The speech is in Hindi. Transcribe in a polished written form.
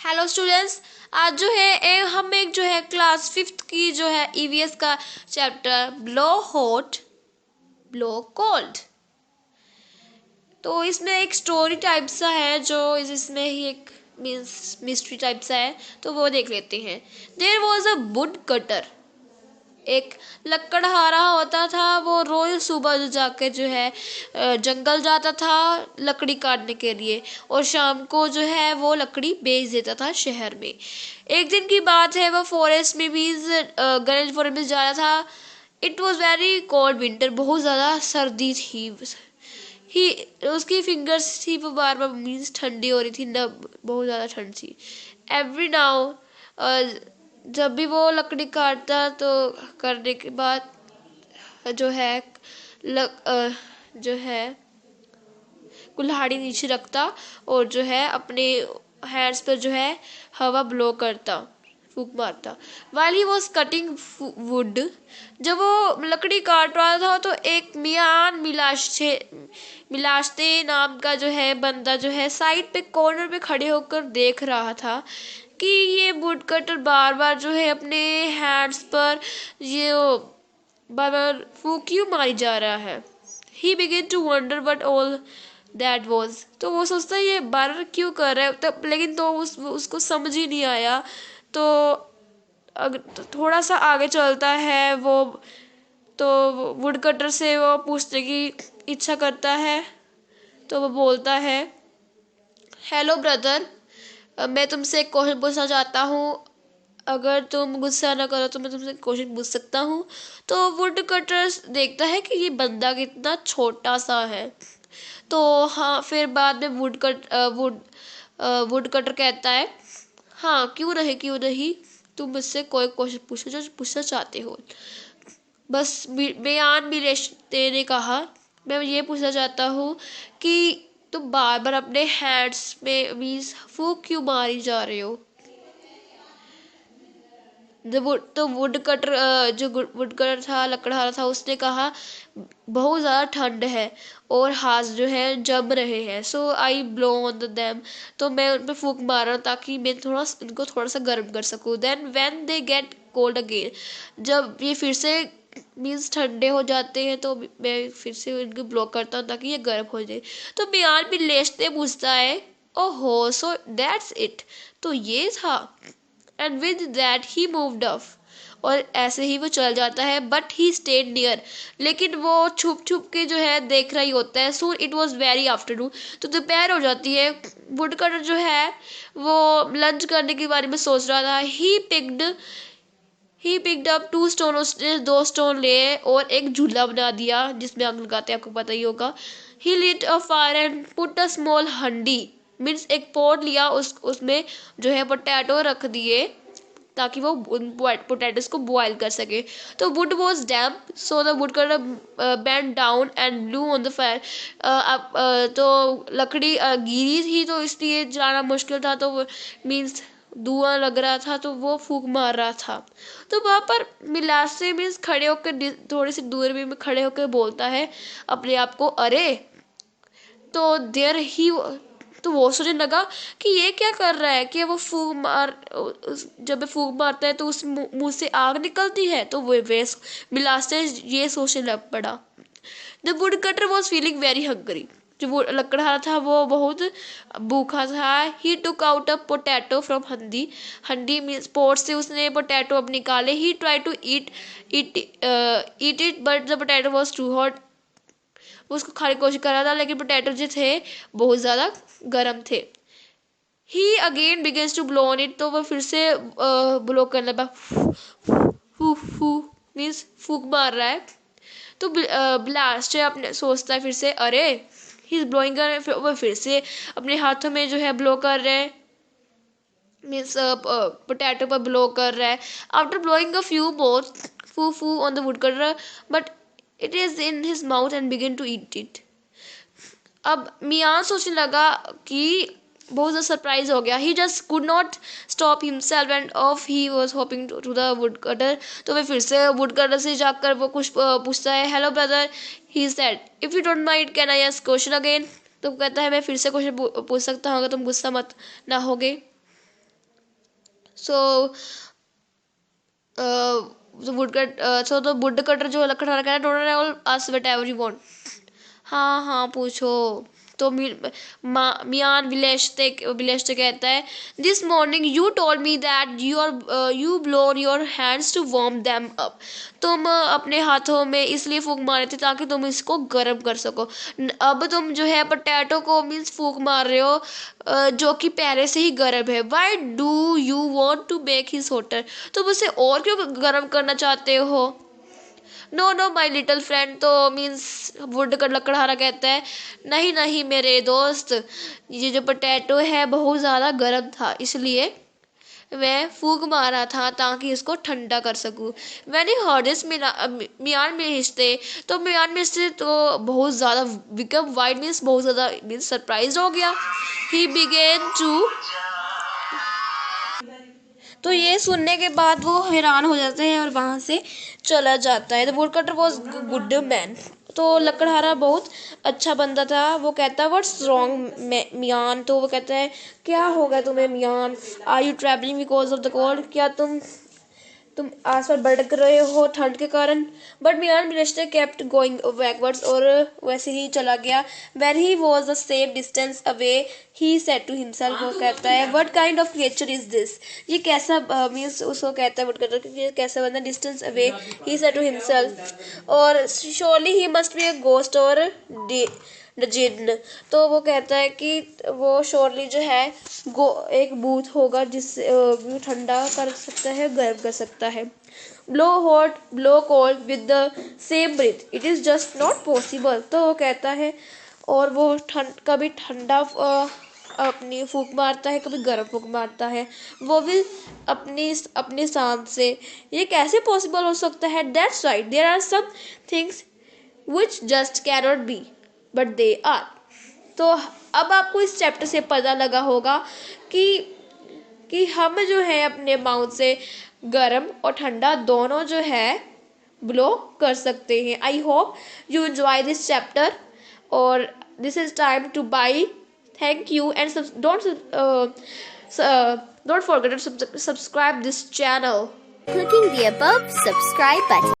Hello students. आज जो है हम एक जो है क्लास फिफ्थ की जो है ईवीएस का chapter blow hot blow cold, तो इसमें एक स्टोरी टाइप सा है जो इसमें ही एक मीन्स मिस्ट्री टाइप सा है, तो वो देख लेते हैं। There was a wood cutter, एक लकड़हारा होता था। वो रोज सुबह जाके जो है जंगल जाता था लकड़ी काटने के लिए, और शाम को जो है वो लकड़ी बेच देता था शहर में। एक दिन की बात है, वो फॉरेस्ट में भी गणेश फॉरेस्ट में जा रहा था। It was very cold winter, बहुत ज़्यादा सर्दी थी। ही उसकी फिंगर्स थी वो बार बार मीन्स ठंडी हो रही थी ना, बहुत ज़्यादा ठंड थी। एवरी नाउ जब भी वो लकड़ी काटता तो करने के बाद जो है जो है कुल्हाड़ी नीचे रखता और जो है अपने हैंड्स पर जो है हवा ब्लो करता, फूंक मारता। While he was cutting would, जब वो लकड़ी काट रहा था तो एक मियान मिलाश्ते नाम का जो है बंदा जो है साइड पे कॉर्नर पे खड़े होकर देख रहा था कि ये वुड कटर बार बार जो है अपने हैंड्स पर ये बार बार फूंक क्यों मारी जा रहा है। He began to wonder what all that was, तो वो सोचता है ये बार बार क्यों कर रहा है, तब लेकिन तो उसको समझ ही नहीं आया। तो अगर थोड़ा सा आगे चलता है वो, तो वुड कटर से वो पूछने की इच्छा करता है। तो वो बोलता है, हेलो ब्रदर, मैं तुमसे एक क्वेश्चन पूछना चाहता हूँ। अगर तुम गुस्सा ना करो तो मैं तुमसे क्वेश्चन पूछ सकता हूँ। तो वुड कटर देखता है कि ये बंदा कितना छोटा सा है। तो हाँ, फिर बाद में वुड कटर कहता है, हाँ क्यों नहीं, तुम मुझसे कोई क्वेश्चन पूछो जो पूछना चाहते हो। बस बयान मिलेश्ते ने कहा, मैं ये पूछना चाहता हूँ कि तुम बार बार अपने हैंड्स में मीन्स फूंक क्यों मारी जा रहे हो। तो वुड कटर जो वुड कटर था, लकड़हारा था, उसने कहा बहुत ज़्यादा ठंड है और हाथ जो है जम रहे हैं, सो आई ब्लो ऑन देम, तो मैं उन पर फूंक मार रहा हूँ ताकि मैं उनको थोड़ा सा गर्म कर सकूँ। Then when they get cold again, जब ये फिर से मीन्स ठंडे हो जाते हैं तो मैं फिर से इनको ब्लो करता हूँ ताकि ये गर्म हो जाए। तो मियान भी लेटते पूछता है, ओहो सो दैट्स इट, तो ये था। And with that he moved of, और ऐसे ही वो चल जाता है। बट ही स्टेड नियर, लेकिन वो छुप छुप के जो है देख रहा ही होता है। Soon it was very afternoon, तो दोपहर हो जाती है। वुडकटर जो है वो लंच करने के बारे में सोच रहा था। ही पिक्ड अप 2 स्टोन, उसने 2 स्टोन लिए और एक झूला बना दिया जिसमें आग लगाते हैं, आपको पता ही होगा। He lit a fire and put a small handi, means एक पॉट लिया, उसमें जो है पोटैटो रख दिए ताकि वो पोटैटोज को बॉयल कर सके। तो would was damp, so the wood cutter bend down and blue on the fire. तो लकड़ी गीली थी तो इसलिए जलाना मुश्किल था, तो मीन्स धुआं लग रहा था तो वो फूंक मार रहा था। तो वहाँ पर मिलासे मीन्स खड़े होकर थोड़ी सी दूर में खड़े होकर बोलता है अपने आप को, अरे। तो देर ही, तो वो सोचने लगा कि ये क्या कर रहा है कि वो जब फूंक मारता है तो उस मुंह से आग निकलती है, तो वो मिलासे ये सोचने लग पड़ा। The would cutter was feeling very hungry, जो वो लकड़हारा था वो बहुत भूखा था। He took out a potato from handi, handi means pot से उसने पोटैटो अब निकाले। He try to eat it but the potato was too hot, वो उसको खाने की कोशिश कर रहा था लेकिन पोटैटो जो थे बहुत ज़्यादा गर्म थे। He again begins to blow on it, तो वो फिर से ब्लो करने लगा, फू फू मीन्स फूक मार रहा है। तो ब्लास्ट है अपने सोचता है फिर से, अरे ही इज ब्लोइंग कर, वो फिर से अपने हाथों में जो है ब्लो कर रहे हैं, मीन्स पोटैटो पर ब्लो कर रहा है। After blowing a few more फू फू on the would cutter, but it is in his mouth and begin to eat it. अब मियाँ सोचने लगा कि बहुत ज़्यादा सरप्राइज हो गया। He just could not stop himself and off he was hopping to the would cutter, तो वह फिर से वुड कटर से जाकर वो कुछ पूछता है, hello brother, he said, if you don't mind can I ask question again, तो कहता है मैं फिर से क्वेश्चन पूछ सकता हूँ अगर तुम गुस्सा मत ना होगे। So the woodcutter जो लकड़ रखा है, don't all ask whatever you want. हाँ हाँ पूछो। तो मियान विलेश्ते कहता है, this morning you told me that you blown your hands to warm them up. तुम अपने हाथों में इसलिए फूंक मारे थे ताकि तुम इसको गर्म कर सको। अब तुम जो है पोटैटो को मीन्स फूंक मार रहे हो जो कि पहले से ही गर्म है। Why do you want to make his hotter, तुम उसे और क्यों गर्म करना चाहते हो। No no my little friend, तो मीन्स वुड का लकड़हारा कहता है, नहीं नहीं मेरे दोस्त, ये जो पोटैटो है बहुत ज़्यादा गर्म था, इसलिए मैं फूंक मारा था ताकि इसको ठंडा कर सकूं। मैंने हॉर्डिस मियान में हिस्से तो बहुत ज़्यादा बिकम वाइड मीन्स बहुत ज़्यादा मीन्स सरप्राइज हो गया। ही बिगेन टू, तो ये सुनने के बाद वो हैरान हो जाते हैं और वहाँ से चला जाता है। The woodcutter was good man, तो लकड़हारा बहुत अच्छा बंदा था। वो कहता है व्हाट्स रॉन्ग मियान, तो वो कहता है क्या हो गया तुम्हें Mian. Are you travelling because of the cold, क्या तुम आसपास भटक रहे हो ठंड के कारण। But Mian minister kept going backwards, और वैसे ही चला गया। When he was the same distance away he said to himself, वो कहता है what kind of creature is this, ये कैसा मीन्स उसको कहता है वुडकटर कि ये कैसा बंदा। Distance away he said to himself, और surely he must be a ghost और जिन्न, तो वो कहता है कि वो श्योरली जो है एक भूत होगा जिससे ठंडा कर सकता है, गर्म कर सकता है। Blow hot blow cold with the same breath, it is just not possible, तो वो कहता है, और वो कभी ठंडा अपनी फूंक मारता है, कभी गर्म फूंक मारता है, वो भी अपनी सांस से। ये कैसे पॉसिबल हो सकता है। That's right, there are some things which just cannot be but they are. तो अब आपको इस चैप्टर से पता लगा होगा कि हम जो है अपने माउथ से गर्म और ठंडा दोनों जो है ब्लो कर सकते हैं। I hope you enjoy this chapter, और this is time to bye. Thank you and don't forget to subscribe this channel. Clicking the above subscribe button.